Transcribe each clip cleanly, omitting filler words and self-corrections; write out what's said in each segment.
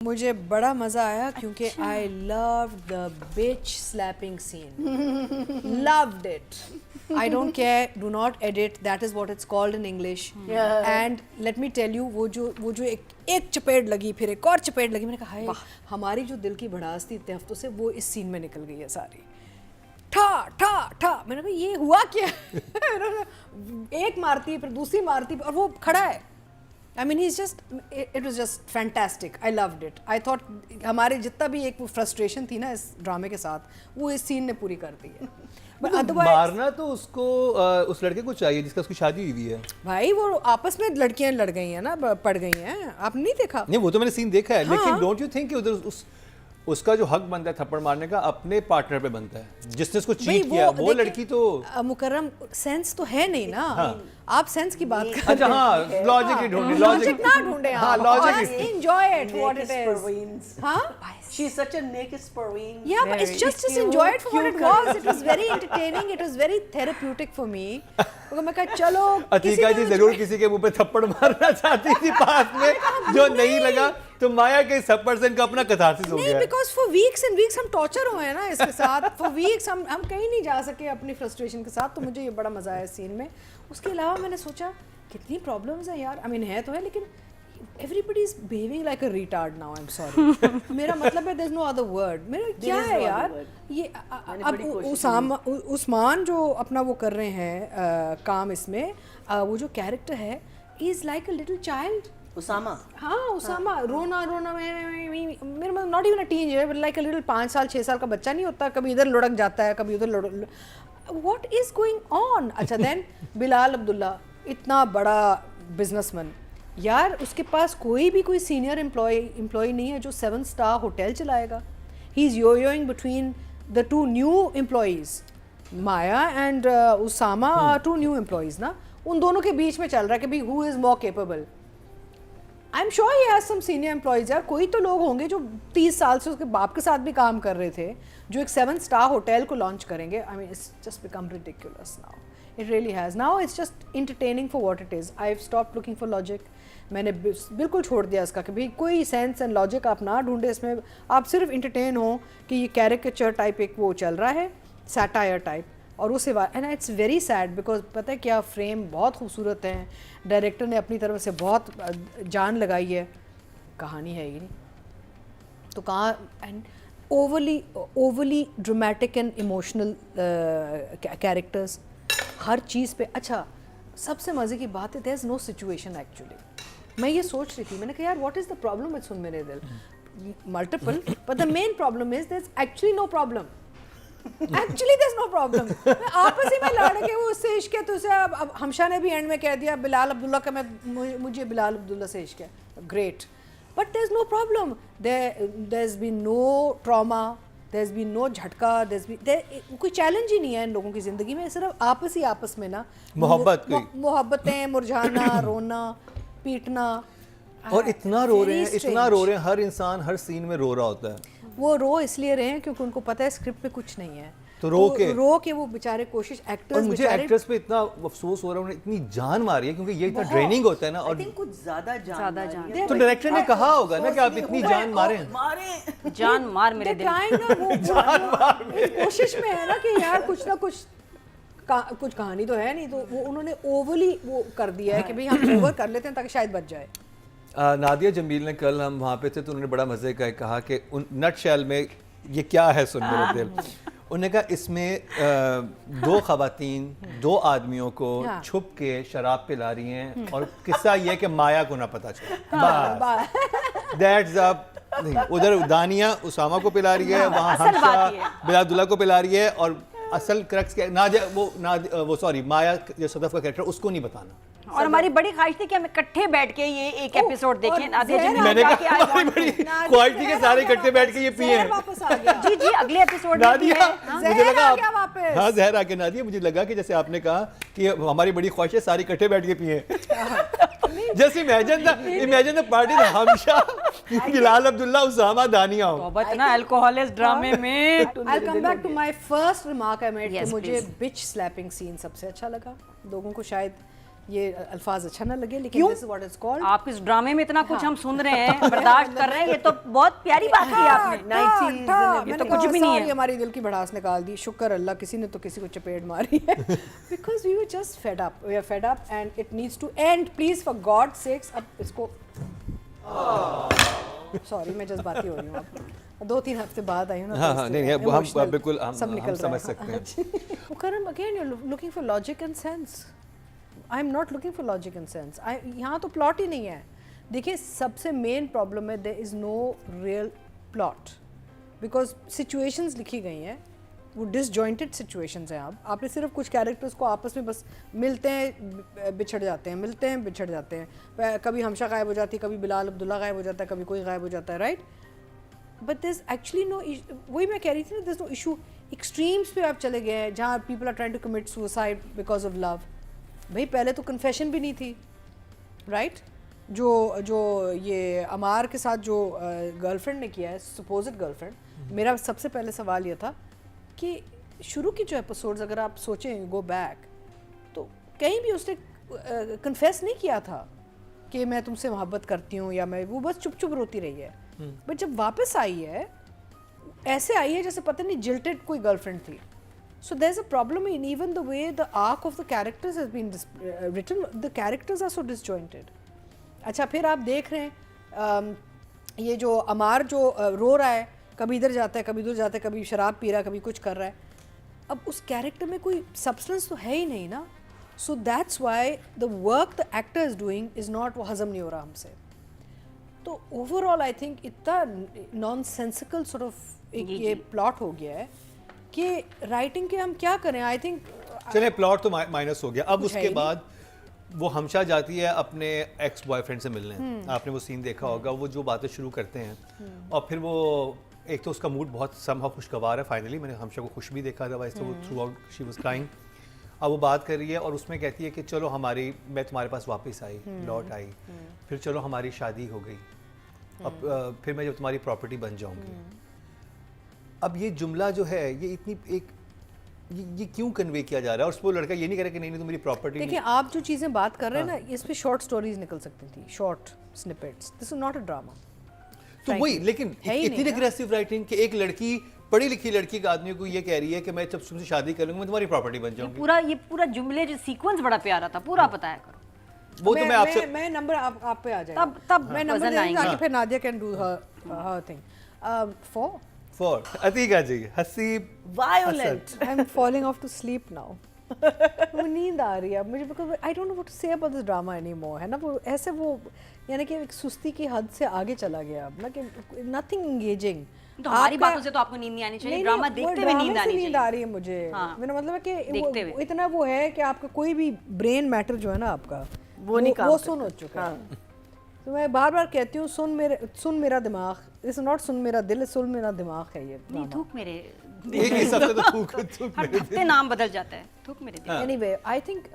मुझे बड़ा मज़ा आया क्योंकि I love the bitch slapping scene, loved it. I don't care, do not edit, that is what it's called in English. And let me tell you, वो जो एक चपेट लगी, फिर एक और चपेट लगी, मैंने कहा हाय हमारी जो दिल की भड़ास थी इतने हफ्तों से वो इस सीन में निकल गई है सारी. ठा ठा ठा, मैंने कहा ये हुआ क्या? एक मारती फिर दूसरी मारती और वो खड़ा है. I mean, it was just fantastic. I loved it. I thought हमारे जितना भी एक फ्रस्ट्रेशन थी ना इस ड्रामे के साथ, वो इस सीन ने पूरी कर दी है. But otherwise, मारना तो उसको उस लड़के को चाहिए जिसका उसकी शादी हुई है. भाई वो आपस में लड़कियां लड़ गई हैं ना, पड़ गई हैं. आपने नहीं देखा? नहीं, वो तो मैंने सीन देखा है. हाँ. लेकिन डोंट यू थिंक कि उधर उसका जो हक बनता है थप्पड़ मारने का अपने पार्टनर पे बनता है जिसने उसको चीट किया. वो लड़की तो मुकर्रम सेंस तो है नहीं ना. हाँ. आप सेंस की बात कर. अच्छा हाँ, लॉजिक ही ढूंढे. लॉजिक ना ढूंढे. हाँ, logic. Enjoy it what it is. हाँ. She's such a naked Parveen. Yeah, but it's just enjoy it for what it was. It was very entertaining. It was very therapeutic for me. मैं कहा चलो. अतीका जी जरूर किसी के मुंह पे थप्पड़ मारना चाहती थी पास में, जो नहीं लगा तो माया के थप्पड़ से इनका अपना कथारसिस हो गया. नहीं, because for weeks and weeks हम टॉर्चर हुए हैं ना इसके साथ. For weeks हम कहीं नहीं जा सके अपनी फ्रस्ट्रेशन के साथ. तो मुझे ये बड़ा मजा आया सीन में. उसके अलावा मैंने सोचा कितनी प्रॉब्लम्स हैं यार. I mean है तो है, लेकिन everybody is behaving like a retard now. I'm sorry. मेरा मतलब है there's no other word. मेरा क्या है यार ये अब उस्मान जो अपना वो कर रहे हैं काम इसमें, वो जो कैरेक्टर है is like a little child. Usama. हाँ उसामा. रोना मेरे मतलब not even a teenager but like a little 5 साल 6 साल का बच्चा नहीं होता. कभी इधर लुढ़क जाता है, कभी उधर लुढ़क. What is going on? अच्छा देन बिलाल अब्दुल्ला इतना बड़ा बिजनेसमैन यार, उसके पास कोई सीनियर एम्प्लॉय नहीं है जो 7 स्टार होटल चलाएगा. He is yoyoing between the 2 new employees. Maya and Usama are 2 new employees ना. उन दोनों के बीच में चल रहा है कि भाई who is more capable. I am sure he has some senior employees यार. कोई तो लोग होंगे जो 30 साल से उसके बाप के साथ भी काम कर रहे थे, जो एक 7 स्टार होटल को लॉन्च करेंगे. I mean it's just become ridiculous now. It really has. Now it's just entertaining for what it is. I've stopped looking for logic. मैंने बिल्कुल छोड़ दिया इसका कि भाई कोई सेंस एंड लॉजिक आप ना ढूंढे इसमें. आप सिर्फ इंटरटेन हो कि ये कैरिकेचर टाइप एक वो चल रहा है, सैटायर टाइप, और उसे and it's very sad because पता है क्या, फ्रेम बहुत खूबसूरत है, डायरेक्टर ने अपनी तरफ से बहुत जान लगाई है, कहानी है ही नहीं तो कहाँ. And overly dramatic and emotional characters हर चीज़ पे. अच्छा सबसे मज़े की बात है there is no situation actually. मैं ये सोच रही थी, मैंने कहा यार what is the problem with सुन मेरे दिल. Multiple but the main problem is there is actually no problem. Actually there is no problem. आपस ही में लड़ के वो उससे इश्क है तो उसे अब हमशा ने भी एंड में कह दिया बिलाल अब्दुल्ला का, मुझे बिलाल अब्दुल्ला से इश्क है. Great. But there is no problem. There is been no trauma, there's been no झटका, कोई चैलेंज ही नहीं है इन लोगों की ज़िंदगी में. सिर्फ आपस में ना मोहब्बतें, मुरझाना, रोना, पीटना. और इतना रो रहे हैं. हर इंसान हर सीन में रो रहा होता है. वो रो इसलिए रहे हैं क्योंकि उनको पता है स्क्रिप्ट में कुछ नहीं है. तो रो के वो बेचारे कोशिश. एक्टर्स और मुझे एक्टर्स पे इतना अफसोस हो रहा है, उन्होंने इतनी जान मारी है क्योंकि ये इतना ड्रेनिंग होता है ना. और कुछ ज्यादा जान तो डायरेक्टर ने कहा होगा ना कि आप इतनी जान मारे. जान मार मेरे दिल. कोशिश में है ना कि यार कुछ ना कुछ कहानी तो है नहीं, तो वो उन्होंने ओवरली वो कर दिया है कि भाई हम ओवर कर लेते हैं ताकि शायद बच जाए. नादिया जमील ने कल हम वहाँ पे थे तो उन्होंने बड़ा मज़े का कहा कि नट शेल में ये क्या है सुन मेरे दिल. उन्होंने कहा इसमें 2 ख़वातीन 2 आदमियों को छुप के शराब पिला रही हैं और किस्सा ये है कि माया को ना पता चला. दैट्स अ उधर दानिया उसामा को पिला रही है, वहाँ हमशा बिलाल अब्दुल्ला को पिला रही है, और असल क्रक्स क्या वो सॉरी माया जो सदफ का कैरेक्टर उसको नहीं बताना. और हमारी बड़ी ख्वाहिश थी कि हम इकट्ठे बैठ के ये एक एपिसोड देखें. मैंने कहा हमारी बड़ी ख्वाहिश थी कि सारे इकट्ठे बैठ के ये पिए. जी अगले एपिसोड में मुझे लगा हाँ जहर आके नादिया, मुझे लगा कि जैसे आपने कहा कि हमारी बड़ी ख्वाहिश है सारे इकट्ठे बैठ के पिए. जस्ट इमेजिन द पार्टी हमशा बिलाल अब्दुल्ला उसामा दानिया हो. ना अल्कोहल इस ड्रामे में. I'll come back to my first remark I made. मुझे बिच स्लैपिंग सीन सबसे अच्छा लगा. लोगों को शायद ये अल्फाज अच्छा ना लगे लेकिन this is what is called. आप इस ड्रामे में इतना कुछ हम सुन रहे हैं, बर्दाश्त कर रहे हैं, ये तो बहुत प्यारी बात की आपने। मैंने तो कहा कुछ भी नहीं है। sorry, हमारी दिल की भड़ास निकाल दी, शुक्र अल्लाह किसी ने तो किसी को चपेट मारी है। Because we were just fed up, we are fed up and it needs to end, please for God sakes. अब इसको सॉरी मैं जज्बाती हो रही हूँ, अब 2-3 हफ्ते बाद आई हूँ ना। हाँ, नहीं, हम emotional, बिल्कुल सब निकल रहा समझ है। सकते हैं। Mukarram again you looking for logic and sense. I am not looking for logic and sense. यहाँ तो प्लॉट ही नहीं है। देखिए सबसे मेन प्रॉब्लम है there is no real plot, because situations लिखी गई हैं, वो डिसजॉइंटेड सिचुएशंस हैं। आपने सिर्फ कुछ कैरेक्टर्स को आपस में बस मिलते हैं बिछड़ जाते हैं, मिलते हैं बिछड़ जाते हैं। कभी हमशा गायब हो जाती है, कभी बिलाल अब्दुल्ला गायब हो जाता है, कभी कोई गायब हो जाता है, right. But this actually no, वही मैं कह रही थी ना, दिस नो इशू। एक्सट्रीम्स पे आप चले गए हैं जहाँ people are trying to commit suicide because of love. भाई पहले तो कन्फेशन भी नहीं थी, राइट। जो ये अमार के साथ जो गर्लफ्रेंड ने किया है, सपोज्ड गर्लफ्रेंड, मेरा सबसे पहले सवाल ये था कि शुरू की जो एपिसोड्स अगर आप सोचें गो बैक, तो कहीं भी उसने कन्फेस नहीं किया था कि मैं तुमसे मोहब्बत करती हूँ, या मैं, वो बस चुप चुप रोती रही है। बट जब वापस आई है ऐसे आई है जैसे पता नहीं जिल्टेड कोई गर्लफ्रेंड थी। So there's a problem in even the way the arc of the characters has been written. The characters are so disjointed. अच्छा फिर आप देख रहे हैं ये जो अमार जो रो रहा है, कभी इधर जाता है, कभी उधर जाता है, कभी शराब पी रहा है, कभी कुछ कर रहा है। अब उस कैरेक्टर में कोई सब्सटेंस तो है ही नहीं ना। So that's why the work the actor is doing is not, वो हजम नहीं हो रहा हमसे। तो ओवरऑल आई थिंक इतना नॉनसेंसिकल सॉर्ट ऑफ एक ये प्लॉट हो गया है कि राइटिंग के हम क्या करें। आई थिंक चलिए प्लॉट तो माइनस हो गया। अब कुछ है उसके ही बाद वो हमशा जाती है अपने एक्स बॉयफ्रेंड से मिलने। आपने वो सीन देखा होगा, वो जो बातें शुरू करते हैं और फिर वो एक तो उसका मूड बहुत समहा खुशगवार है। फाइनली मैंने हमशा को खुश भी देखा था, वैसे वो through out she was crying. अब वो बात कर रही है और उसमें कहती है कि चलो हमारी, मैं तुम्हारे पास वापस आई, लौट आई, फिर चलो हमारी शादी हो गई, अब फिर मैं जब तुम्हारी प्रॉपर्टी बन जाऊंगी। अब ये जुमला जो है ये इतनी एक ये क्यों कन्वे किया जा रहा है? और वो लड़का ये नहीं कह रहा कि नहीं तो मेरी प्रॉपर्टी। देखिए आप जो चीज़ें बात कर रहे हैं ना, इस पे शॉर्ट स्टोरीज निकल सकती थी, short snippets. This is not a drama. तो वही, लेकिन इतनी अग्रेसिव राइटिंग कि एक लड़की, पढ़ी लिखी लड़की का आदमी को ये कह रही है कि मैं जब तुमसे शादी कर लूंगी मैं तुम्हारी प्रॉपर्टी बन जाऊंगी। ये पूरा जुमले जो सीक्वेंस बड़ा प्यारा था, पूरा बताया करो। वो तो मैं आपसे मैं नंबर आप पे आ जाएगा, तब मैं नंबर वजन देंगे, आएंगे। फिर Nadia can do her thing. For Atika ji, Haseeb Violent. I'm falling off to sleep now. वो नींद आ रही है अब मुझे, because I don't know what to say about this drama anymore, है ना। वो ऐसे वो यानी कि एक सुस्ती की हद से आगे चला गया अब ना, कि nothing engaging। तो हमारी बातों से तो आपको नींद नहीं आनी चाहिए, ड्रामा देखते हुए नींद आनी नींद आ चाहिए। रही है मुझे। हाँ। मेरा मतलब है कि देखते वो हुए। इतना वो है कि आपका कोई भी ब्रेन मैटर जो है ना आपका, वो नहीं काम वो करता। सुन हो चुका है। तो मैं बार बार कहती हूँ सुन मेरा दिमाग, इट्स नॉट सुन मेरा दिल, सुन मेरा दिमाग है ये नहीं, थूक मेरे एक इस हफ्ते तो थूक हर हफ्ते नाम बदल जाता है, थूक मेरे दिल। एनीवे आई थिंक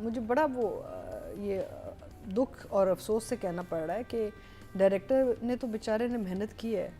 मुझे बड़ा वो ये दुख और अफसोस से कहना पड़ रहा है कि डायरेक्टर ने तो बेचारे ने मेहनत की है।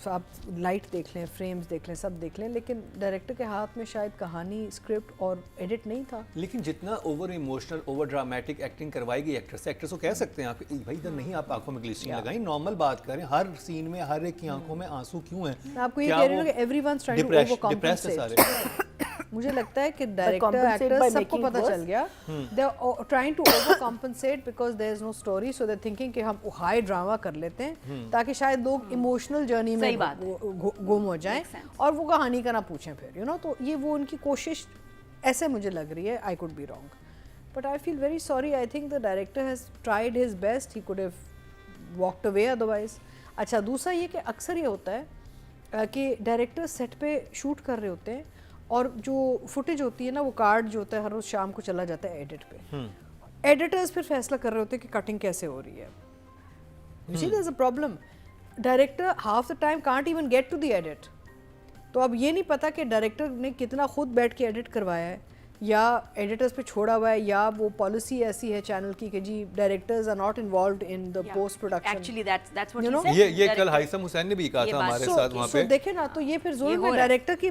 आप लाइट देख लें, फ्रेम्स देख लें, सब देख लें, लेकिन डायरेक्टर के हाथ में शायद कहानी, स्क्रिप्ट और एडिट नहीं था। लेकिन जितना over emotional, over dramatic acting करवाएगी एक्ट्रेस को कह सकते हैं आप भाई इधर नहीं, आप आंखों में ग्लिसरीन लगाएं, नॉर्मल बात करें। हर सीन में हर एक की आंखों में आंसू क्यों हैं? मैं आपको ये कह रही हूँ कि एवरीवनस ट्राइंग टू ओवरकॉम्पेंसेट। सारे मुझे लगता है कि डायरेक्टर compensate by एक्टर्स सबको making पता worse? चल गया, they are trying to overcompensate because there is no story, so they are thinking कि हम हाई ड्रामा कर लेते हैं ताकि शायद लोग इमोशनल जर्नी में सही बात है। गुम हो जाएं और वो कहानी का ना पूछें फिर, यू नो। तो ये वो उनकी कोशिश ऐसे मुझे लग रही है। I could be wrong, but I feel very sorry. I think the director has tried his best, he could have walked away otherwise. अच्छा, दूसरा ये कि अक्सर ये होता है कि डायरेक्टर सेट पे शूट कर रहे होते हैं और जो फुटेज होती है ना, वो कार्ड जो होता है हर रोज शाम को चला जाता है एडिट पे। एडिटर्स फिर फैसला कर रहे होते हैं कि कटिंग कैसे हो रही है। You see there is a problem, director half the time can't even get to the edit. तो अब ये नहीं पता कि डायरेक्टर ने कितना खुद बैठ के एडिट करवाया है, या एडिटर्स पे छोड़ा हुआ है, या वो पॉलिसी ऐसी है चैनल की कि जी directors are not involved in the post production. Actually that's what You he know? Said. ये कल हाइसम हुसैन ने भी कहा ये था बात- हमारे साथ वहाँ पे। देखे ना, तो ये फिर जुल्म हो है, रहा है। डायरेक्टर की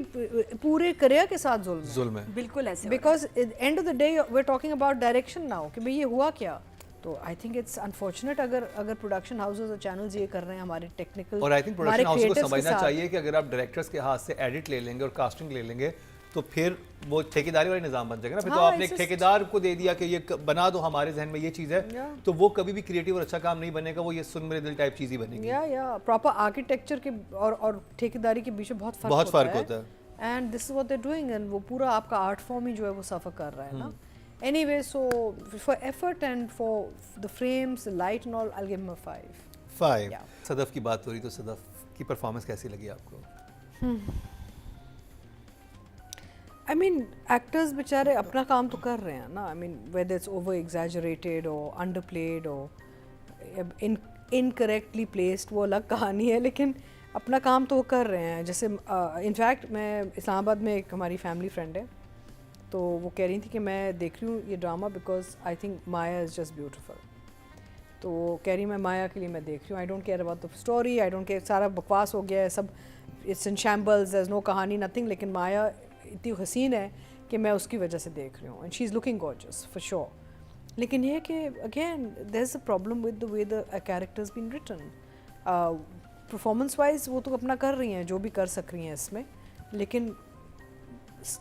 पूरे करियर के साथ जुल्म है। जुल्म है। बिल्कुल ऐसे because end of the day we are talking about direction now कि भाई ये हुआ क्या। तो आई थिंक इट्स अनफॉर्चुनेट अगर प्रोडक्शन हाउसेस और चैनल्स ये कर रहे हैं हमारे टेक्निकल और आई थिंक प्रोडक्शन हाउस को समझना चाहिए कि अगर आप डायरेक्टर्स के हाथ से एडिट ले लेंगे और कास्टिंग ले लेंगे तो फिर वो ठेकेदारी वाला निज़ाम बन जाएगा ना। फिर तो हाँ, आपने एक ठेकेदार को दे दिया कि ये बना दो, हमारे जहन में ये चीज़ है, तो वो कभी भी क्रिएटिव और अच्छा काम नहीं बनेगा, वो ये सुन मेरे दिल टाइप चीज़ ही बनेगी। या प्रॉपर आर्किटेक्चर के और ठेकेदारी के बीच में बहुत फर्क होता है। And this is what they doing, and वो पूरा आपका आर्ट फॉर्म ही जो है वो सफ़र कर रहा है ना। Anyway, so for effort and for the frames, light and all, I will give him a 5। 5। Sadaf की बात हो रही तो सदफ की परफॉर्मेंस कैसी लगी आपको? आई मीन एक्टर्स बेचारे अपना काम तो कर रहे हैं ना। I mean whether it's over exaggerated और अंडरप्लेड और इनकरेक्टली प्लेस्ड, वो अलग कहानी है, लेकिन अपना काम तो वो कर रहे हैं। जैसे इनफैक्ट मैं इस्लामाबाद में एक हमारी फैमिली फ्रेंड है, तो वो कह रही थी कि मैं देख रही हूँ ये drama because I think Maya is just beautiful. तो वो कह रही मैं माया के लिए मैं देख रही हूँ, I don't care about the story, I don't care, सारा बकवास हो गया है सब, it's in shambles, there is no कहानी, नथिंग, लेकिन माया इतनी हसीन है कि मैं उसकी वजह से देख रही हूँ, and she is looking gorgeous for sure. लेकिन ये है कि again there is a problem with the way the characters been written. Performance wise वो तो अपना कर रही हैं जो भी कर सक रही हैं इसमें, लेकिन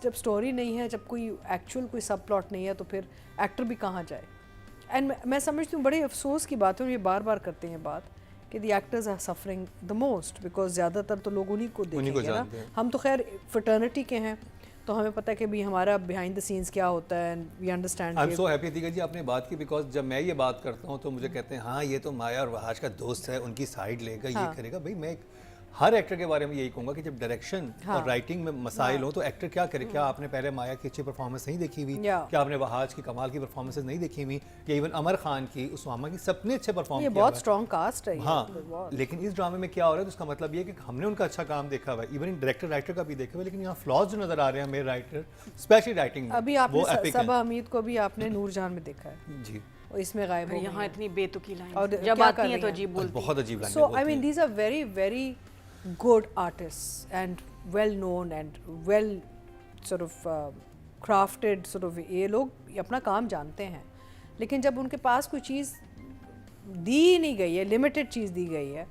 जब स्टोरी नहीं है, जब कोई एक्चुअल कोई सब प्लॉट नहीं है, तो फिर एक्टर भी कहाँ जाए। एंड मैं समझती हूँ बड़े अफसोस की बात है, और ये बार बार करते हैं बात कि the actors are suffering the most, because ज़्यादातर तो लोग उन्हीं को देखेंगे ना। जानते हैं। हम तो खैर फ्रटर्निटी के हैं, तो हमें पता है कि भी हमारा बिहाइंड द सीन्स क्या होता है, and we understand. I am so happy Atiqa ji आपने बात की, बिकॉज जब मैं ये बात करता हूँ तो मुझे कहते हैं हाँ ये तो माया और वहाज का दोस्त है, उनकी साइड लेगा, ये करेगा। भाई मैं हर एक्टर के बारे में यही कहूँगा कि जब डायरेक्शन और राइटिंग में मसाइल हो तो एक्टर क्या करे। क्या आपने पहले माया की अच्छी परफॉर्मेंस नहीं देखी हुई? क्या आपने वहाज की कमाल की परफॉर्मेंसेस नहीं देखी हुई? या इवन अमर खान की, उस्मामा की, सबने अच्छे परफॉर्म ये किया। बहुत स्ट्रॉन्ग कास्ट है। हाँ, लेकिन इस ड्रामे में क्या हो रहा है, तो उसका मतलब ये है कि हमने उनका अच्छा काम देखा हुआ है, इवन डायरेक्टर राइटर का भी देखा हुआ है, लेकिन यहाँ फ्लॉज जो नजर आ रहे हैं मेरे राइटर स्पेशली राइटिंग में, अभी वो आपने epic हैं। सबा हमीद को भी आपने नूरजहान में देखा है, जी, और इसमें गायब हो यहाँ इतनी बेतुकी लाइन और जब क्या आती कर हैं तो रही हैं? अजीब बोलती बहुत अजीब line. So I mean, these are very, very good artists and well known and well sort of crafted sort of, ये लोग अपना काम जानते हैं, लेकिन जब उनके पास कोई चीज़ दी नहीं गई है, लिमिटेड चीज़ दी गई है,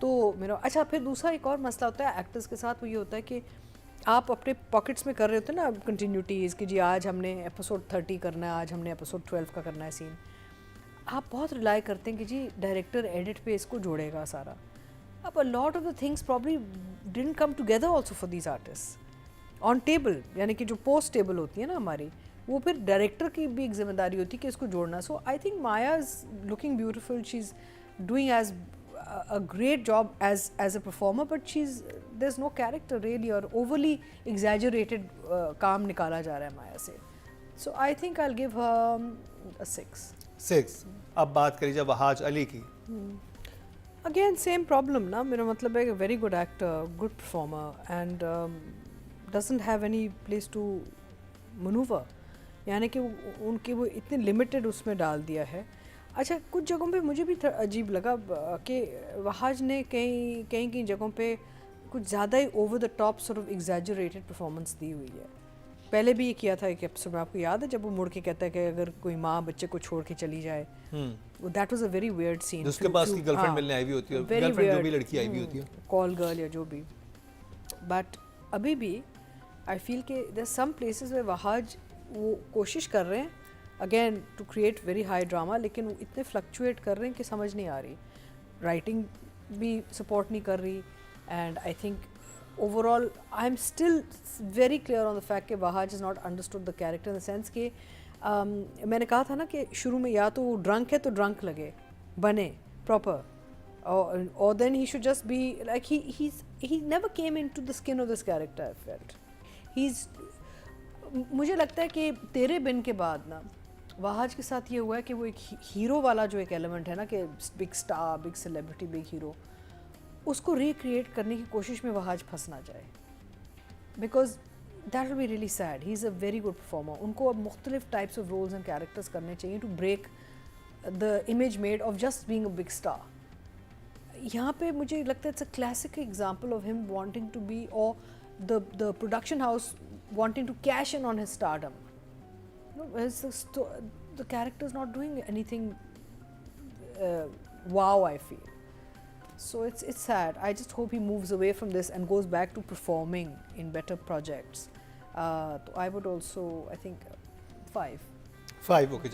तो मेरा अच्छा। फिर दूसरा एक और मसला होता है एक्टर्स के साथ, वो ये होता है कि आप अपने पॉकेट्स में कर रहे होते हैं ना कंटिन्यूटीज़, कि जी आज हमने एपिसोड 30 करना है, आज हमने एपिसोड 12 का करना है सीन। आप बहुत रिलाई करते हैं कि जी डायरेक्टर एडिट पे इसको जोड़ेगा सारा। अब a lot of the things probably didn't come together also for these artists on table, यानी कि जो पोस्ट टेबल होती है ना हमारी, वो फिर डायरेक्टर की भी एक जिम्मेदारी होती है कि इसको जोड़ना। So I think Maya is looking beautiful, she is doing as a great job as a performer, but there's no character really, और overly exaggerated काम निकाला जा रहा है माया से। So I think I'll give her a 6. अब बात करी जब वहाज अली की, Again same problem ना, मेरा मतलब है very good actor, good performer, and doesn't have any place to maneuver, यानी कि उनकी वो इतने लिमिटेड उसमें डाल दिया है। अच्छा, कुछ जगहों पे मुझे भी अजीब लगा कि वहाज ने कई जगहों पे कुछ ज़्यादा ही over the top sort of exaggerated performance दी हुई है। पहले भी ये किया था एक एपिसोड में, आपको याद है, जब वो मुड़ के कहता है कि अगर कोई माँ बच्चे को छोड़ के चली जाए, that was a very weird scene. उसके पास की गर्लफ्रेंड मिलने आई हुई होती है, गर्लफ्रेंड जो भी लड़की आई हुई होती है, कॉल गर्ल या जो भी। बट अभी भी आई फील कि देयर सम प्लेसेस में वहाज वो कोशिश कर रहे हैं again to create very high drama, लेकिन वो इतने फ्लक्चुएट कर रहे हैं कि समझ नहीं आ रही, राइटिंग भी सपोर्ट नहीं कर रही, and I think overall I am still very clear on the fact कि Wahaj is not understood the character in the sense कि मैंने कहा था ना कि शुरू में या तो वो ड्रंक है तो ड्रंक लगे बने प्रॉपर, और then he should just be like he never came into the skin of this character. I felt he is, मुझे लगता है कि तेरे बिन के बाद ना वहाज के साथ ये हुआ है कि वो एक हीरो वाला जो एक एलिमेंट है ना, कि big star, big celebrity, big hero, उसको रिक्रिएट करने की कोशिश में वहाज फंस ना जाए, because that will be really sad. He's a very good performer. उनको अब मुख्तलिफ types of roles and characters करने चाहिए to break the image made of just being a big star. यहाँ पे मुझे लगता है it's a classic example of him wanting to be, or the production house wanting to cash in on his stardom. No, the character's not doing anything wow, I feel. So it's sad. I just hope he moves away from this and goes back to performing in better projects. I would also, I think, 5. 5, okay.